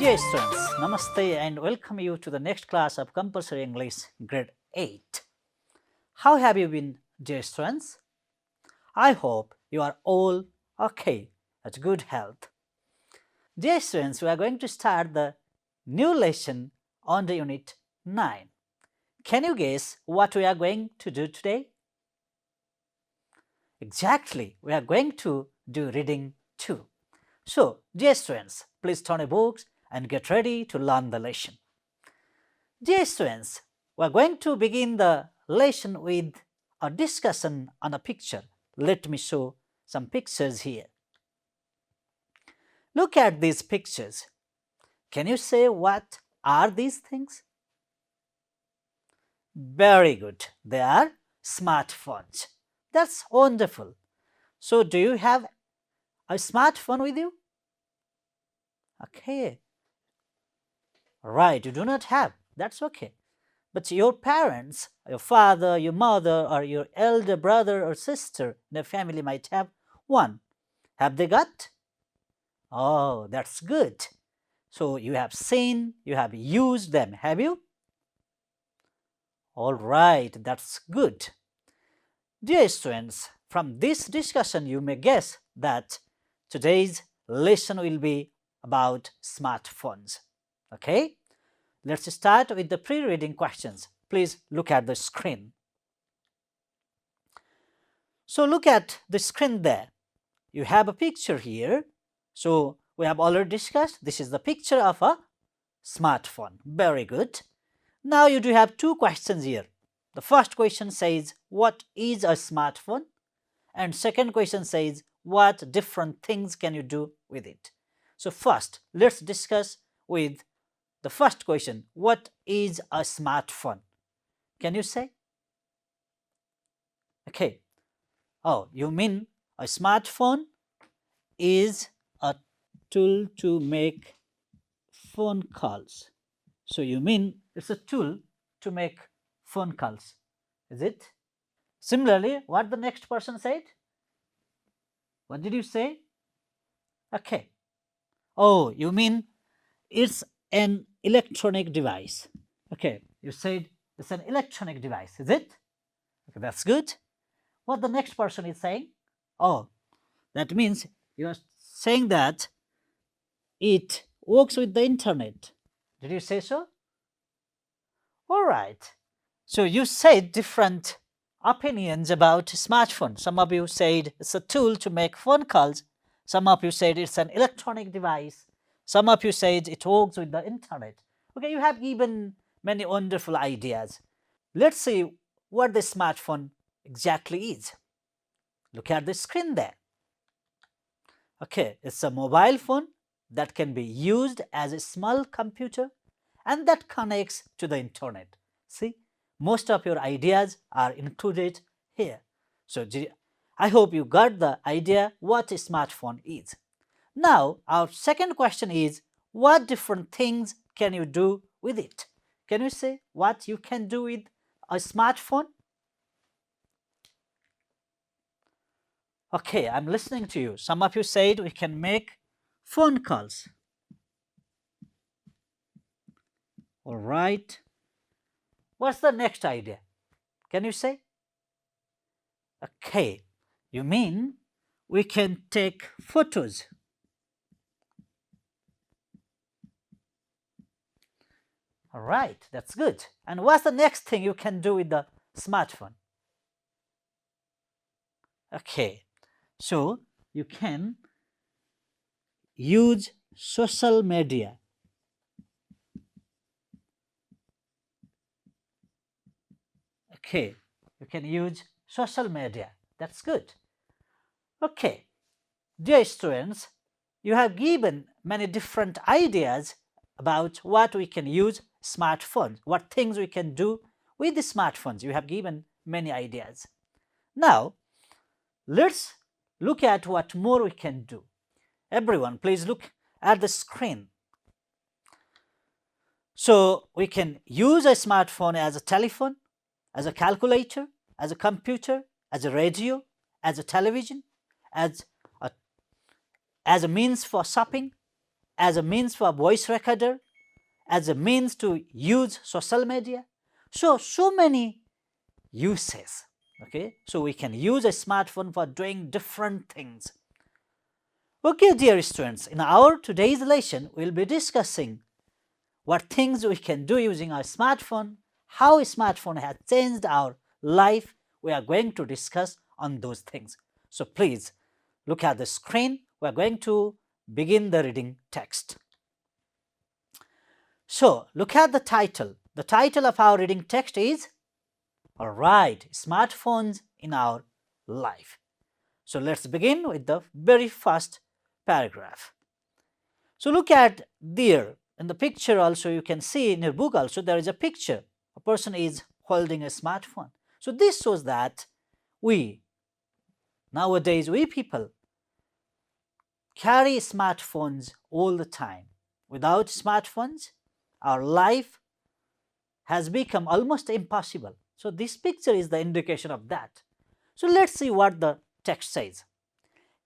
Dear students, Namaste and welcome you to the next class of Compulsory English Grade 8. How have you been, dear students? I hope you are all okay, at good health. Dear students, we are going to start the new lesson on the Unit 9. Can you guess what we are going to do today? Exactly, we are going to do reading 2. So, dear students, please turn your books and get ready to learn the lesson. Dear students, we are going to begin the lesson with a discussion on a picture. Let me show some pictures here. Look at these pictures. Can you say what are these things? Very good. They are smartphones. That's wonderful. So, do you have a smartphone with you? Okay. Right, you do not have. That's okay. But your parents, your father, your mother, or your elder brother or sister in a family might have one. Have they got? Oh, that's good. So you have seen, you have used them, have you? All right, that's good. Dear students, from this discussion you may guess that today's lesson will be about smartphones. Okay? Let's start with the pre-reading questions. Please look at the screen. So look at the screen there. You have a picture here. So we have already discussed this is the picture of a smartphone. Very good. Now you do have two questions here. The first question says, what is a smartphone? And second question says, what different things can you do with it? So first, let's discuss with the first question, what is a smartphone? Can you say? Okay. Oh, you mean a smartphone is a tool to make phone calls. So you mean it's a tool to make phone calls, is it? Similarly, what the next person said? What did you say? Okay. Oh, you mean it's an electronic device. Okay, you said it's an electronic device, is it? Okay, that's good. What the next person is saying? Oh, that means you are saying that it works with the internet. Did you say so? All right. So you said different opinions about smartphone. Some of you said it's a tool to make phone calls. Some of you said it's an electronic device. Some of you said it works with the internet. Okay, you have given many wonderful ideas. Let's see what the smartphone exactly is. Look at the screen there. Okay, it's a mobile phone that can be used as a small computer and that connects to the internet. See, most of your ideas are included here. So I hope you got the idea what a smartphone is. Now, our second question is, what different things can you do with it? Can you say what you can do with a smartphone? Okay, I'm listening to you. Some of you said we can make phone calls. All right. What's the next idea? Can you say? Okay, you mean we can take photos. All right, that's good. And what's the next thing you can do with the smartphone? Okay, so you can use social media. Okay, you can use social media. That's good. Okay, dear students, you have given many different ideas about what we can use smartphones, what things we can do with the smartphones. You have given many ideas. Now, let's look at what more we can do. Everyone, please look at the screen. So, we can use a smartphone as a telephone, as a calculator, as a computer, as a radio, as a television, as a means for shopping, as a means for voice recorder, as a means to use social media. So many uses. Okay, so we can use a smartphone for doing different things. Okay, dear students, in our today's lesson, we'll be discussing what things we can do using our smartphone, how a smartphone has changed our life. We are going to discuss on those things. So please look at the screen. We are going to begin the reading text. So look at the title. The title of our reading text is, all right, smartphones in our life. So let's begin with the very first paragraph. So look at there in the picture also, you can see in your book also there is a picture. A person is holding a smartphone. So this shows that nowadays we people carry smartphones all the time. Without smartphones, our life has become almost impossible. So this picture is the indication of that. So let's see what the text says.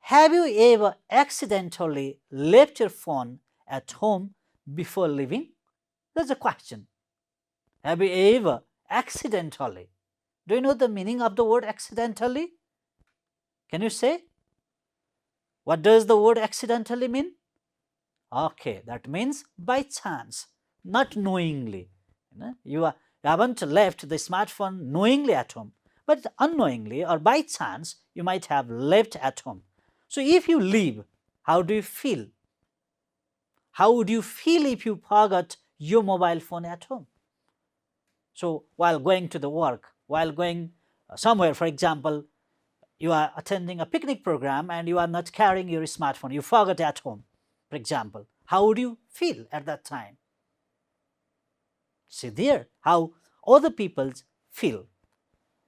Have you ever accidentally left your phone at home before leaving? That's a question. Have you ever accidentally? Do you know the meaning of the word accidentally? Can you say? What does the word accidentally mean? Okay, that means by chance, not knowingly. You haven't left the smartphone knowingly at home, but unknowingly or by chance you might have left at home. So if you leave, how do you feel? How would you feel if you forgot your mobile phone at home? So while going to the work, while going somewhere, for example, you are attending a picnic program and you are not carrying your smartphone, you forgot at home, for example, how would you feel at that time? See there how other people feel.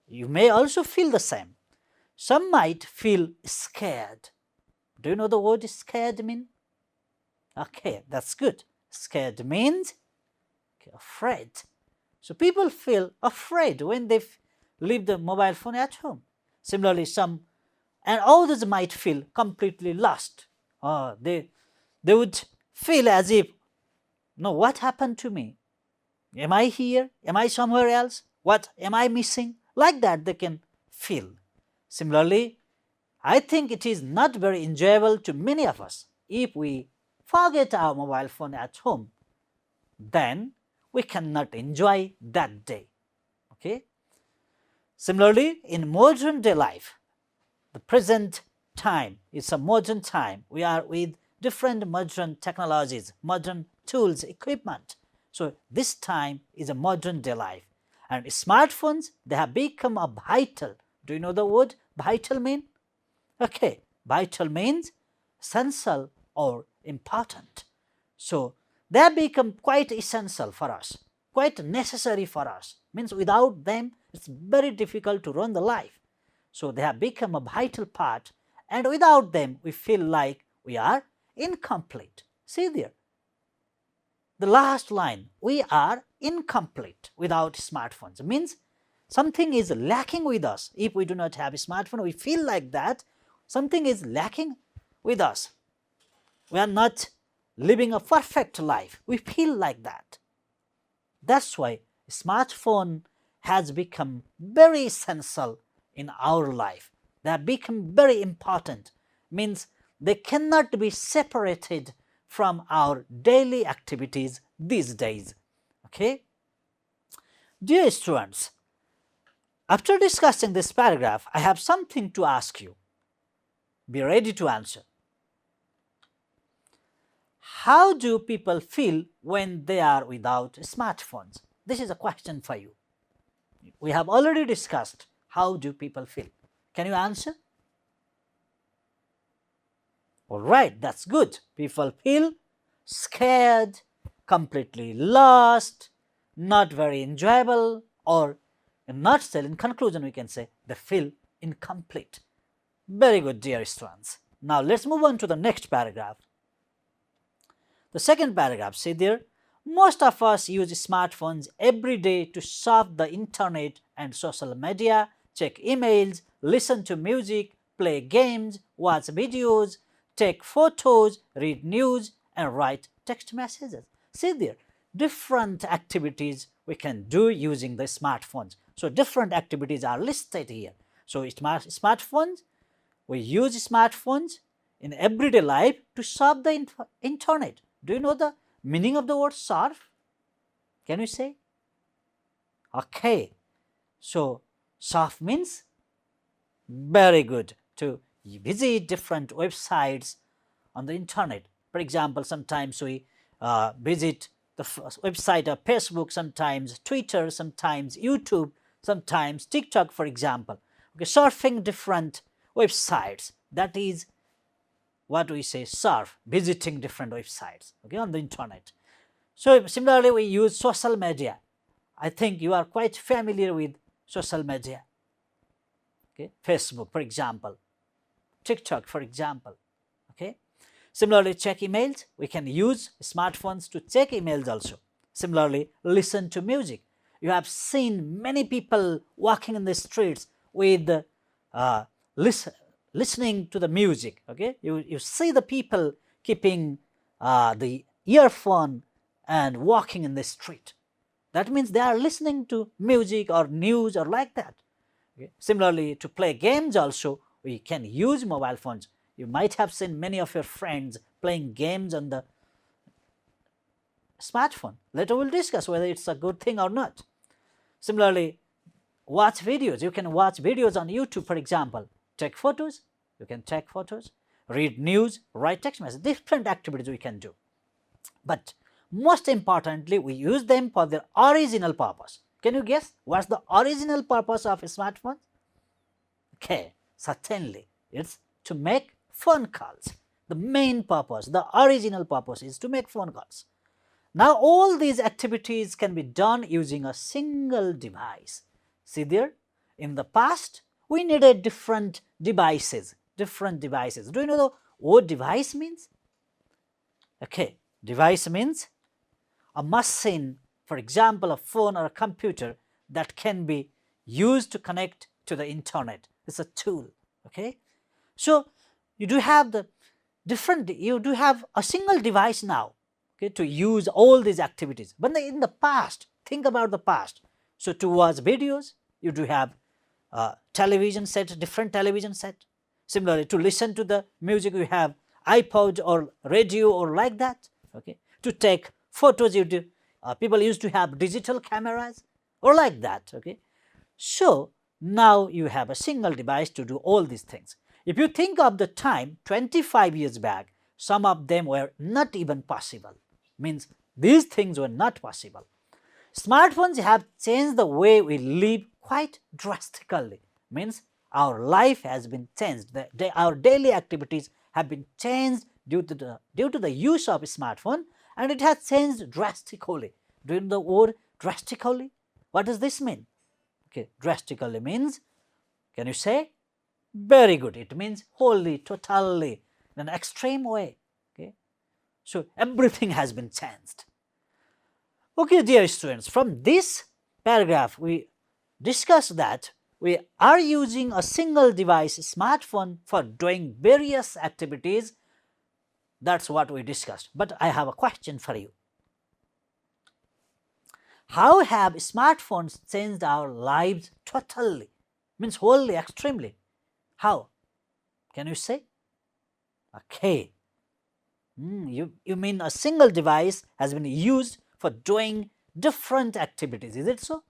You may also feel the same. Some might feel scared. Do you know the word scared mean? Okay, that's good. Scared means afraid. So people feel afraid when they leave the mobile phone at home. Similarly, some and others might feel completely lost. They would feel as if, no, what happened to me? Am I here? Am I somewhere else? What am I missing? Like that they can feel. Similarly, I think it is not very enjoyable to many of us if we forget our mobile phone at home. Then we cannot enjoy that day. Okay. Similarly, in modern day life, the present time is a modern time. We are with different modern technologies, modern tools, equipment. So this time is a modern day life. And smartphones, they have become a vital. Do you know the word vital mean? Okay, vital means essential or important. So they have become quite essential for us, quite necessary for us. Means without them, it's very difficult to run the life. So they have become a vital part, and without them, we feel like we are incomplete. See there, the last line, we are incomplete without smartphones. It means something is lacking with us. If we do not have a smartphone, we feel like that something is lacking with us. We are not living a perfect life. We feel like that. That's why smartphone has become very essential in our life. They have become very important. Means they cannot be separated from our daily activities these days. Okay? Dear students, after discussing this paragraph, I have something to ask you. Be ready to answer. How do people feel when they are without smartphones? This is a question for you. We have already discussed how do people feel. Can you answer? All right, that's good. People feel scared, completely lost, not very enjoyable, or in nutshell, in conclusion, we can say they feel incomplete. Very good, dear students. Now let's move on to the next paragraph. The second paragraph, see there, most of us use smartphones every day to surf the internet and social media, check emails, listen to music, play games, watch videos, take photos, read news, and write text messages. See there, different activities we can do using the smartphones. So different activities are listed here. So smartphones, we use smartphones in everyday life to surf the internet. Do you know the meaning of the word surf? Can you say? Okay, so surf means very good to visit different websites on the internet. For example, sometimes we visit the website of Facebook, sometimes Twitter, sometimes YouTube, sometimes TikTok, for example. Okay, surfing different websites, that is what we say surf, visiting different websites, okay, on the internet. So similarly, we use social media. I think you are quite familiar with social media. Okay, Facebook, for example, TikTok, for example. Okay, similarly, check emails. We can use smartphones to check emails also. Similarly, listen to music. You have seen many people walking in the streets with listening to the music. Okay, you see the people keeping the earphone and walking in the street. That means they are listening to music or news or like that. Okay. Similarly, to play games also, we can use mobile phones. You might have seen many of your friends playing games on the smartphone. Later we'll discuss whether it's a good thing or not. Similarly, watch videos. You can watch videos on YouTube, for example. Take photos. You can take photos. Read news, write text messages. Different activities we can do. But most importantly, we use them for their original purpose. Can you guess what's the original purpose of a smartphone? Okay, certainly it's to make phone calls. The main purpose, the original purpose is to make phone calls. Now all these activities can be done using a single device. See there, in the past we needed different devices. Do you know what device means? Okay, device means a machine, for example, a phone or a computer that can be used to connect to the internet. It's a tool. Okay, so you do have a single device now, okay, to use all these activities. But in the past, think about the past. So to watch videos, you do have television set, different television set. Similarly, to listen to the music, you have iPod or radio or like that. Okay, to take photos, you do. People used to have digital cameras or like that. Okay, so now you have a single device to do all these things. If you think of the time 25 years back, some of them were not even possible. Means these things were not possible. Smartphones have changed the way we live quite drastically. Means our life has been changed. Our daily activities have been changed due to the use of a smartphone, and it has changed drastically. Do you know the word drastically? What does this mean? Okay, drastically means, can you say? Very good. It means wholly, totally, in an extreme way. Okay, so everything has been changed. Okay, dear students, from this paragraph we discussed that we are using a single device smartphone for doing various activities. That's what we discussed. But I have a question for you. How have smartphones changed our lives totally? Means wholly, extremely. How? Can you say? Okay. You mean a single device has been used for doing different activities, is it so?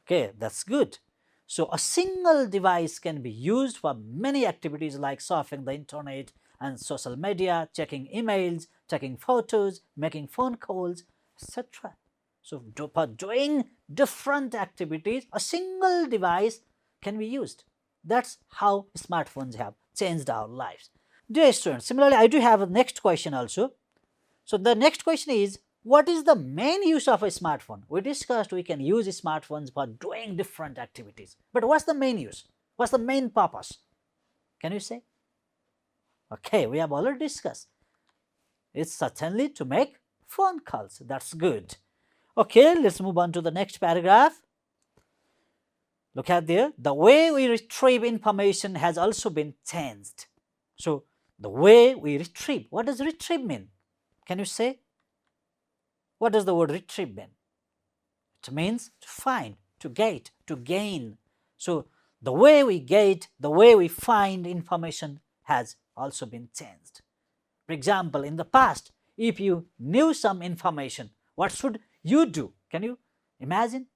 Okay, that's good. So a single device can be used for many activities like surfing the internet and social media, checking emails, taking photos, making phone calls, etc. So for doing different activities, a single device can be used. That's how smartphones have changed our lives. Dear students, similarly, I do have a next question also. So the next question is, what is the main use of a smartphone? We discussed we can use smartphones for doing different activities. But what's the main use? What's the main purpose? Can you say? Okay, we have already discussed. It's certainly to make phone calls. That's good. Okay, let's move on to the next paragraph. Look at there. The way we retrieve information has also been changed. So the way we retrieve, what does retrieve mean? Can you say? What does the word retrieve mean? It means to find, to get, to gain. So the way we get, the way we find information has also been changed. For example, in the past, if you knew some information, what should you do? Can you imagine?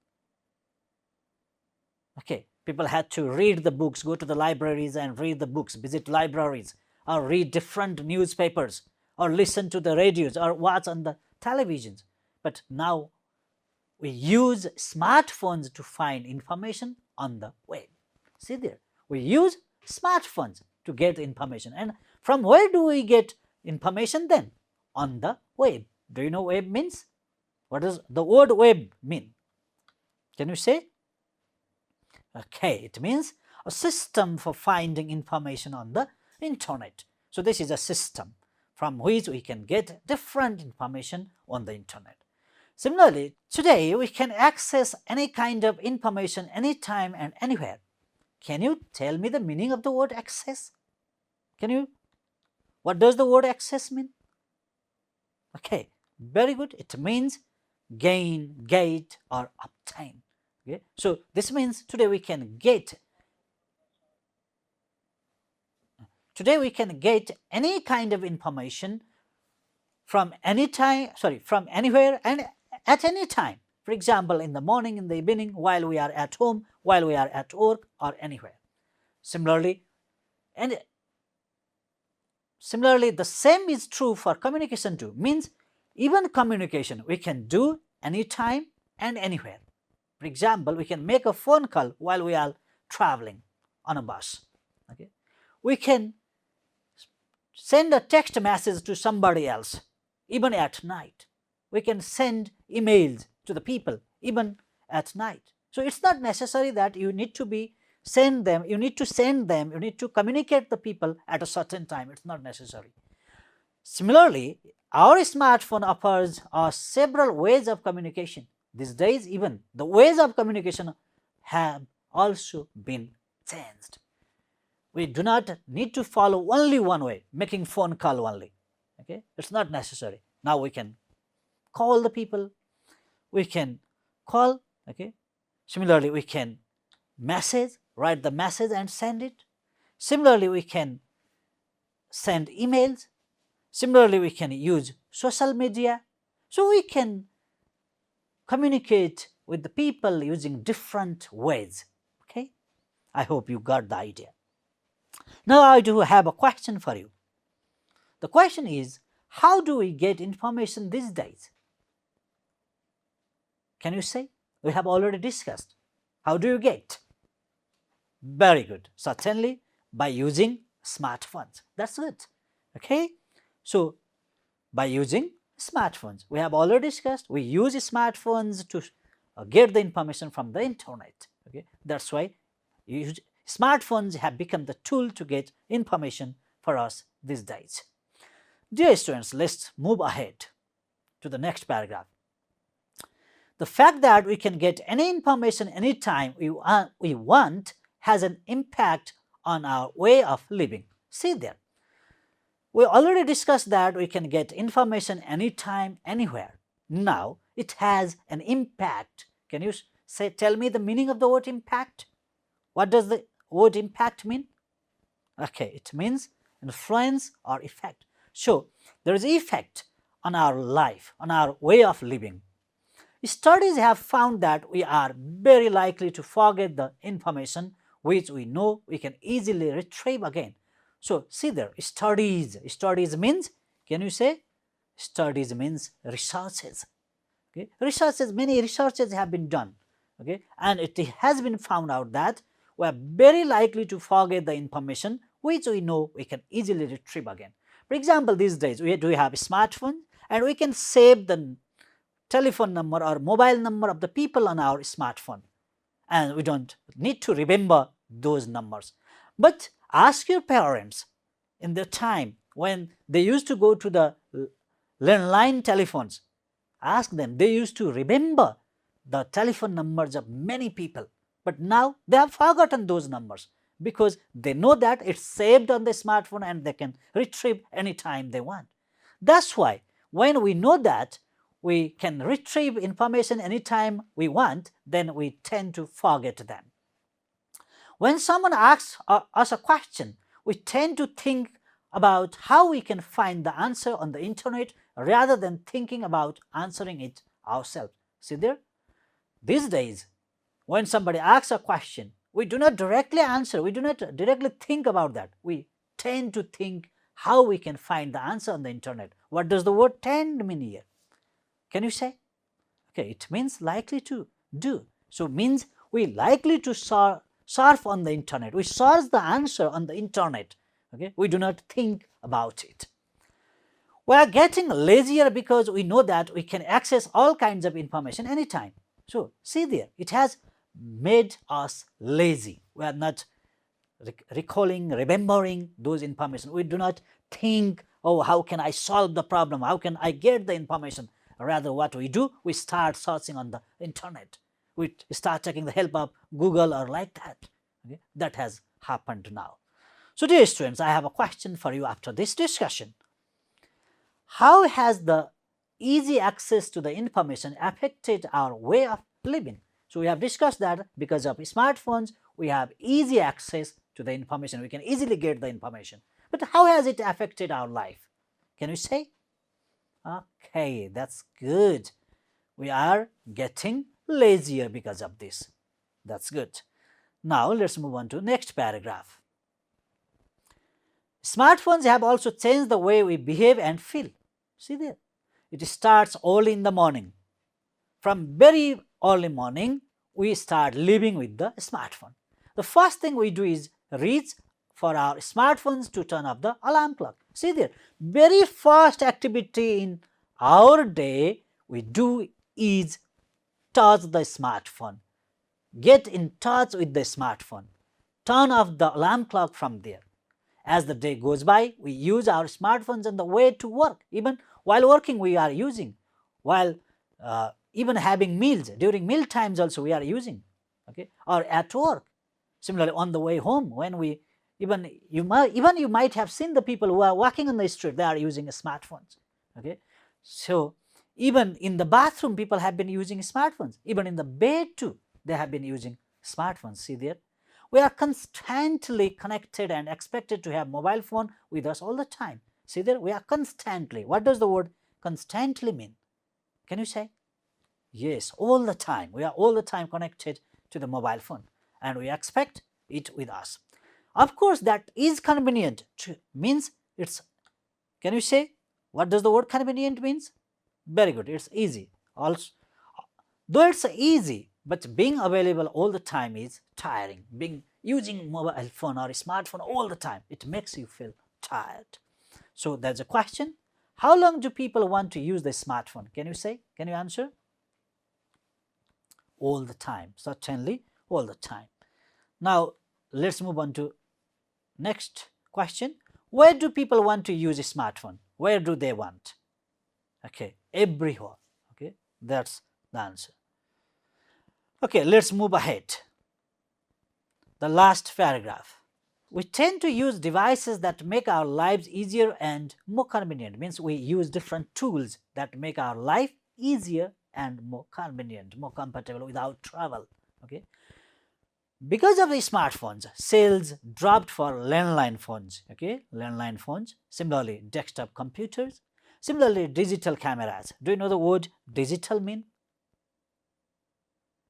Okay, people had to read the books, go to the libraries and read the books, visit libraries, or read different newspapers, or listen to the radios, or watch on the televisions. But now we use smartphones to find information on the web. See there, we use smartphones to get information. And from where do we get information then? On the web. Do you know web means? What does the word web mean? Can you say? Okay, it means a system for finding information on the internet. So this is a system from which we can get different information on the internet. Similarly, today we can access any kind of information anytime and anywhere. Can you tell me the meaning of the word access? Can you? What does the word access mean? Okay, very good. It means gain, get, or obtain. Okay, so this means today we can get any kind of information from any time, from anywhere and at any time. For example, in the morning, in the evening, while we are at home, while we are at work, or anywhere. Similarly, the same is true for communication too. Means even communication we can do anytime and anywhere. For example, we can make a phone call while we are traveling on a bus. Okay, we can send a text message to somebody else even at night. We can send emails to the people even at night. So it's not necessary that you need to communicate the people at a certain time. It's not necessary. Similarly, our smartphone offers several ways of communication. These days, even the ways of communication have also been changed. We do not need to follow only one way, making phone call only. Okay, it's not necessary. Now we can call the people, we can call. Okay, similarly we can write the message and send it. Similarly we can send emails. Similarly we can use social media. So we can communicate with the people using different ways. Okay, I hope you got the idea. Now I do have a question for you. The question is, how do we get information these days? Can you say? We have already discussed. How do you get? Very good. Certainly by using smartphones. That's it. Okay. So by using smartphones, we have already discussed. We use smartphones to get the information from the internet. Okay. That's why smartphones have become the tool to get information for us these days. Dear students, let's move ahead to the next paragraph. The fact that we can get any information anytime we want has an impact on our way of living. See there. We already discussed that we can get information anytime, anywhere. Now it has an impact. Can you tell me the meaning of the word impact? What does the word impact mean? Okay, it means influence or effect. So there is effect on our life, on our way of living. Studies have found that we are very likely to forget the information which we know we can easily retrieve again. So see there, studies means, can you say? Studies means researches. Okay, many researches have been done. Okay, and it has been found out that we are very likely to forget the information which we know we can easily retrieve again. For example, these days we have a smartphone and we can save the telephone number or mobile number of the people on our smartphone, and we don't need to remember those numbers. But ask your parents in the time when they used to go to the landline telephones, ask them, they used to remember the telephone numbers of many people, but now they have forgotten those numbers because they know that it's saved on the smartphone and they can retrieve anytime they want. That's why when we know that we can retrieve information anytime we want, then we tend to forget them. When someone asks us a question, we tend to think about how we can find the answer on the internet rather than thinking about answering it ourselves. See there? These days, when somebody asks a question, we do not directly answer, we do not directly think about that. We tend to think how we can find the answer on the internet. What does the word tend mean here? Can you say? Okay, it means likely to do. So means we likely to surf on the internet. We search the answer on the internet. Okay, we do not think about it. We are getting lazier because we know that we can access all kinds of information anytime. So see there, it has made us lazy. We are not recalling, remembering those information. We do not think, oh, how can I solve the problem? How can I get the information? Rather, what we do, we start searching on the internet. We start taking the help of Google or like that. Okay? That has happened now. So dear students, I have a question for you after this discussion. How has the easy access to the information affected our way of living? So we have discussed that because of smartphones, we have easy access to the information. We can easily get the information. But how has it affected our life? Can you say? Okay, that's good. We are getting lazier because of this. That's good. Now let's move on to next paragraph. Smartphones have also changed the way we behave and feel. See there, it starts early in the morning. From very early morning, we start living with the smartphone. The first thing we do is reach for our smartphones to turn off the alarm clock. See there, very first activity in our day we do is touch the smartphone. Get in touch with the smartphone. Turn off the alarm clock from there. As the day goes by, we use our smartphones on the way to work. Even while working, we are using. While even having meals, during meal times also we are using. Okay, or at work. Similarly, on the way home, when we you might have seen the people who are walking on the street. They are using smartphones. Okay, so even in the bathroom, people have been using smartphones. Even in the bed too, they have been using smartphones. See there. We are constantly connected and expected to have mobile phone with us all the time. See there, we are constantly. What does the word constantly mean? Can you say? Yes, all the time. We are all the time connected to the mobile phone and we expect it with us. Of course, that is convenient. Means it's, can you say? What does the word convenient means? Very good, it's easy. Also, though it's easy, but being available all the time is tiring. Using mobile phone or smartphone all the time, it makes you feel tired. So there's a question. How long do people want to use the smartphone? Can you say? Can you answer? All the time. Certainly all the time. Now let's move on to next question. Where do people want to use a smartphone? Where do they want? Okay, everywhere. Okay, that's the answer. Okay, let's move ahead. The last paragraph. We tend to use devices that make our lives easier and more convenient. Means we use different tools that make our life easier and more convenient, more compatible without travel. Okay. Because of the smartphones, sales dropped for landline phones. Okay, landline phones. Similarly, desktop computers. Similarly, digital cameras. Do you know the word digital mean?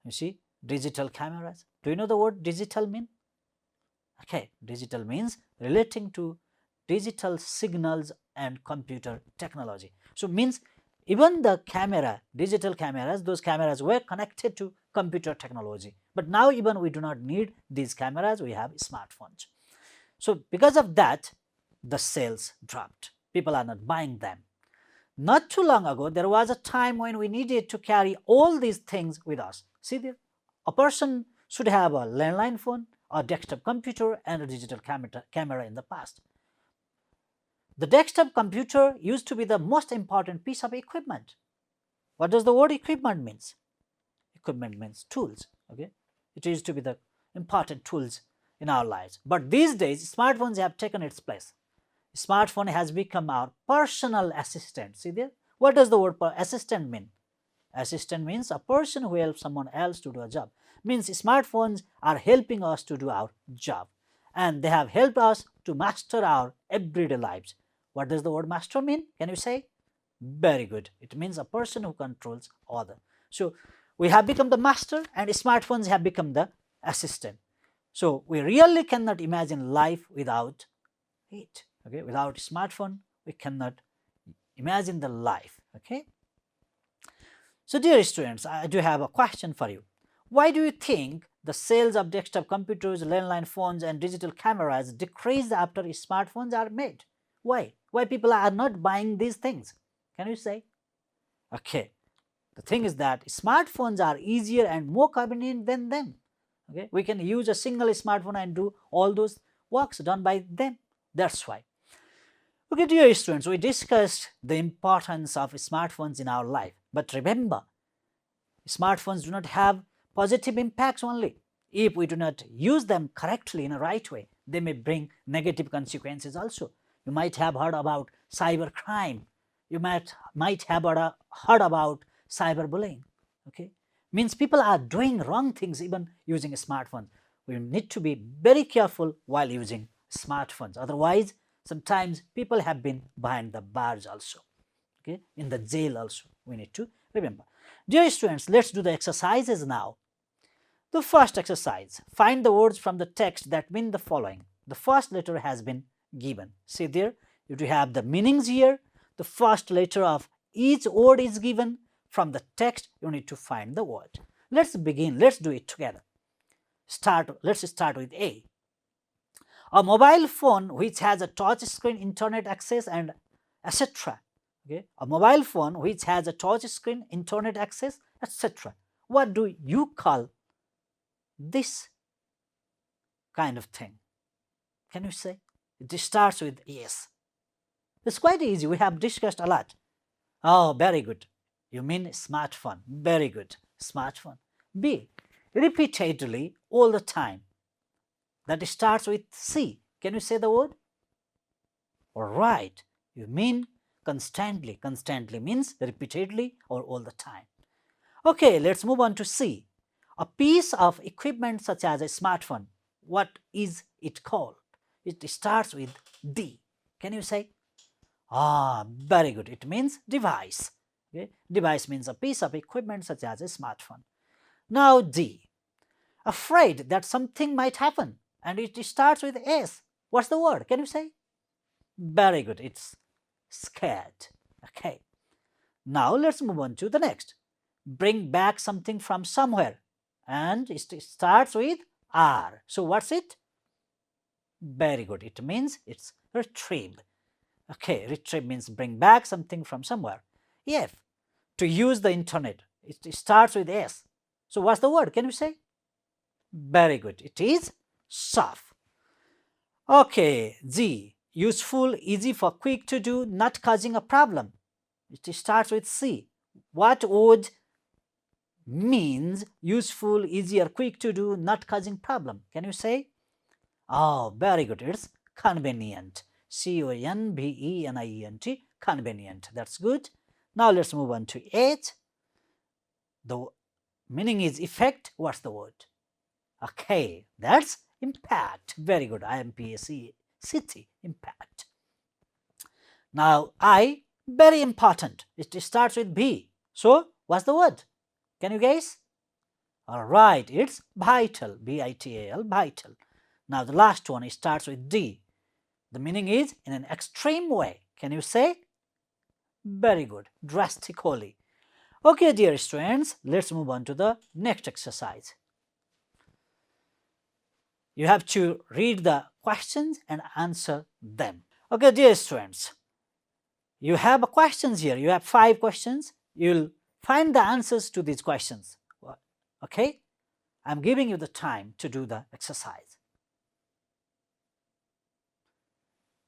You see, digital cameras. Do you know the word digital mean? Okay, digital means relating to digital signals and computer technology. So means even the camera, digital cameras, those cameras were connected to computer technology. But now even we do not need these cameras, we have smartphones. So because of that, the sales dropped. People are not buying them. Not too long ago, there was a time when we needed to carry all these things with us. See there, a person should have a landline phone, a desktop computer and a digital camera in the past. The desktop computer used to be the most important piece of equipment. What does the word equipment means? Equipment means tools. Okay, it used to be the important tools in our lives. But these days, smartphones have taken its place. Smartphone has become our personal assistant. See there, What does the word assistant mean? Assistant means a person who helps someone else to do a job. Means smartphones are helping us to do our job, and they have helped us to master our everyday lives. What does the word master mean? Can you say? Very good. It means a person who controls other. So we have become the master and smartphones have become the assistant. So we really cannot imagine life without it. Okay, without smartphone, we cannot imagine the life. Okay. So dear students, I do have a question for you. Why do you think the sales of desktop computers, landline phones and digital cameras decreased after smartphones are made? Why? Why people are not buying these things? Can you say? Okay, the thing is that smartphones are easier and more convenient than them. Okay, we can use a single smartphone and do all those works done by them. That's why. Okay, dear students, we discussed the importance of smartphones in our life. But remember, smartphones do not have positive impacts only. If we do not use them correctly in a right way, they may bring negative consequences also. You might have heard about cybercrime. You might have heard about cyberbullying. Okay, means people are doing wrong things even using a smartphone. We need to be very careful while using smartphones. Otherwise, sometimes people have been behind the bars also. Okay, in the jail also. We need to remember. Dear students, let's do the exercises now. The first exercise, find the words from the text that mean the following. The first letter has been given. See there, you do have the meanings here. The first letter of each word is given. From the text, you need to find the word. Let's begin. Let's do it together. Let's start with A. A mobile phone which has a touch screen, internet access and etc. Okay, a mobile phone which has a touch screen, internet access, etc. What do you call this kind of thing? Can you say? It starts with yes. It's quite easy. We have discussed a lot. Oh, very good. You mean smartphone. Very good. Smartphone. B. Repeatedly, all the time. That starts with C. Can you say the word? All right. You mean constantly. Constantly means repeatedly or all the time. Okay, let's move on to C. A piece of equipment such as a smartphone. What is it called? It starts with D. Can you say? Ah, very good. It means device. Okay? Device means a piece of equipment such as a smartphone. Now D. Afraid that something might happen, and it starts with S. What's the word? Can you say? Very good. It's scared. Okay. Now let's move on to the next. Bring back something from somewhere, and it starts with R. So what's it? Very good. It means it's retrieve. Okay, retrieve means bring back something from somewhere. F. To use the internet. It starts with S. So what's the word? Can you say? Very good. It is surf. Okay, G. Useful, easy for quick to do, not causing a problem. It starts with C. What would means useful, easy or quick to do, not causing problem? Can you say? Oh, very good. It's convenient. C-O-N-V-E-N-I-E-N-T. Convenient. That's good. Now let's move on to H. The meaning is effect. What's the word? Okay, that's impact. Very good. I-M-P-A-C-T. Impact. Now I, very important. It starts with B. So what's the word? Can you guess? All right, it's vital. V-I-T-A-L. Vital. Now the last one, it starts with D. The meaning is in an extreme way. Can you say? Very good. Drastically. Okay, dear students, let's move on to the next exercise. You have to read the questions and answer them. Okay, dear students, you have questions here. You have 5 questions. You'll find the answers to these questions. Okay? I'm giving you the time to do the exercise.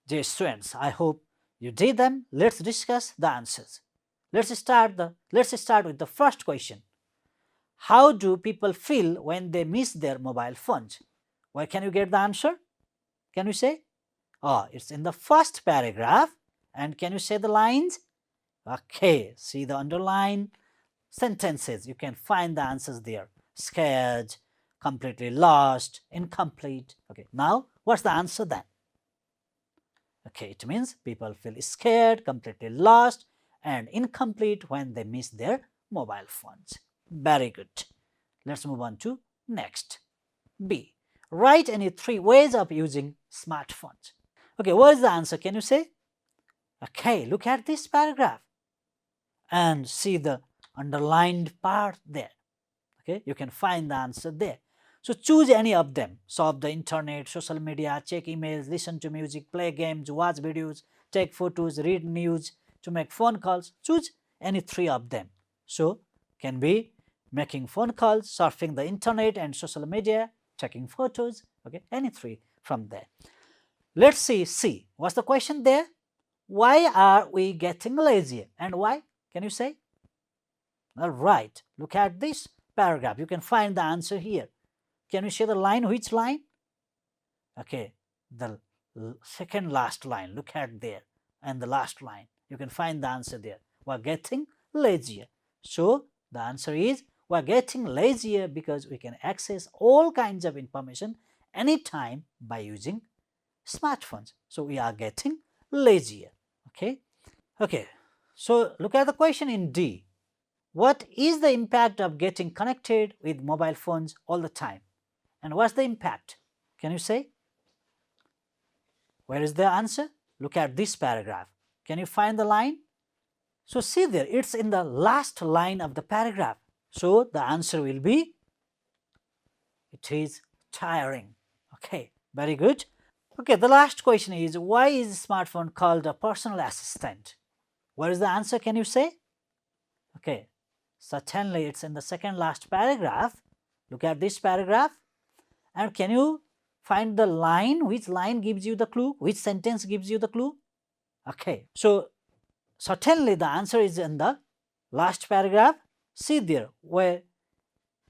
Dear students, I hope you did them. Let's discuss the answers. Let's start with the first question. How do people feel when they miss their mobile phones? Where can you get the answer? Can you say? Oh, it's in the first paragraph. And can you say the lines? Okay, see the underline sentences. You can find the answers there. Scared, completely lost, incomplete. Okay, now what's the answer then? Okay, it means people feel scared, completely lost, and incomplete when they miss their mobile phones. Very good. Let's move on to next. B. Write any 3 ways of using smartphones. Okay, what is the answer? Can you say? Okay, look at this paragraph and see the underlined part there. Okay, you can find the answer there. So choose any of them. Surf the internet, social media, check emails, listen to music, play games, watch videos, take photos, read news, to make phone calls. Choose any 3 of them. So can be making phone calls, surfing the internet and social media, taking photos. Okay, any 3 from there. Let's see C. What's the question there? Why are we getting lazy and why? Can you say? All right, look at this paragraph. You can find the answer here. Can you see the line? Which line? Okay, the second last line. Look at there. And the last line. You can find the answer there. We're getting lazier. So the answer is we're getting lazier because we can access all kinds of information anytime by using smartphones. So we are getting lazier. Okay. So look at the question in D. What is the impact of getting connected with mobile phones all the time? And what's the impact? Can you say? Where is the answer? Look at this paragraph. Can you find the line? So see there, it's in the last line of the paragraph. So the answer will be, it is tiring. Okay, very good. Okay, the last question is, why is a smartphone called a personal assistant? What is the answer? Can you say? Okay, certainly it's in the second last paragraph. Look at this paragraph. And can you find the line? Which line gives you the clue? Which sentence gives you the clue? Okay, so certainly the answer is in the last paragraph. See there, where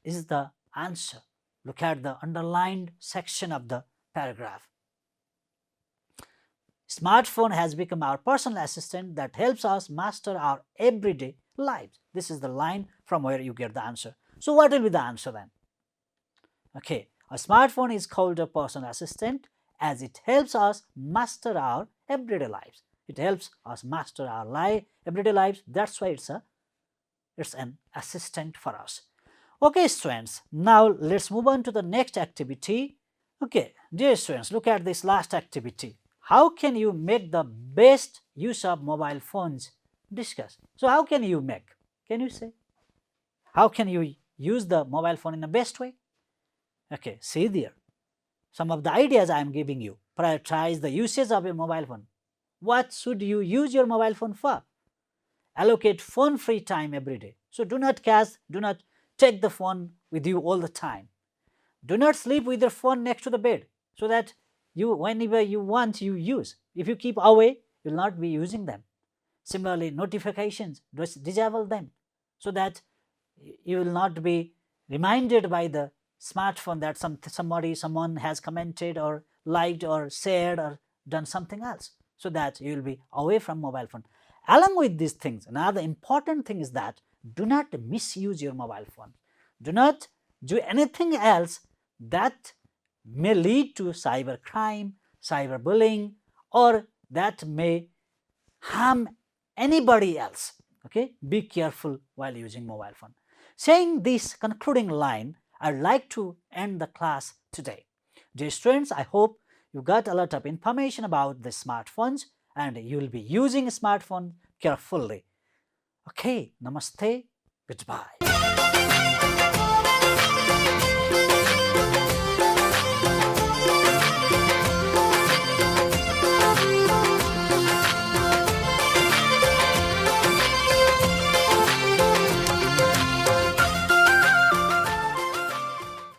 is the answer? Look at the underlined section of the paragraph. Smartphone has become our personal assistant that helps us master our everyday lives. This is the line from where you get the answer. So what will be the answer then? Okay, a smartphone is called a personal assistant as it helps us master our everyday lives. It helps us master our everyday lives. That's why it's an assistant for us. Okay, students, now let's move on to the next activity. Okay, dear students, look at this last activity. How can you make the best use of mobile phones? Discuss. So how can you make? Can you say? How can you use the mobile phone in the best way? Okay, see there. Some of the ideas I am giving you. Prioritize the usage of your mobile phone. What should you use your mobile phone for? Allocate phone-free time every day. So do not take the phone with you all the time. Do not sleep with your phone next to the bed so that whenever you want, you use. If you keep away, you will not be using them. Similarly, notifications, disable them so that you will not be reminded by the smartphone that someone has commented or liked or shared or done something else, so that you will be away from mobile phone. Along with these things, another important thing is that do not misuse your mobile phone. Do not do anything else that may lead to cybercrime, cyberbullying, or that may harm anybody else. Okay, be careful while using mobile phone. Saying this concluding line, I'd like to end the class today. Dear students, I hope you got a lot of information about the smartphones and you will be using a smartphone carefully. Okay, namaste, goodbye.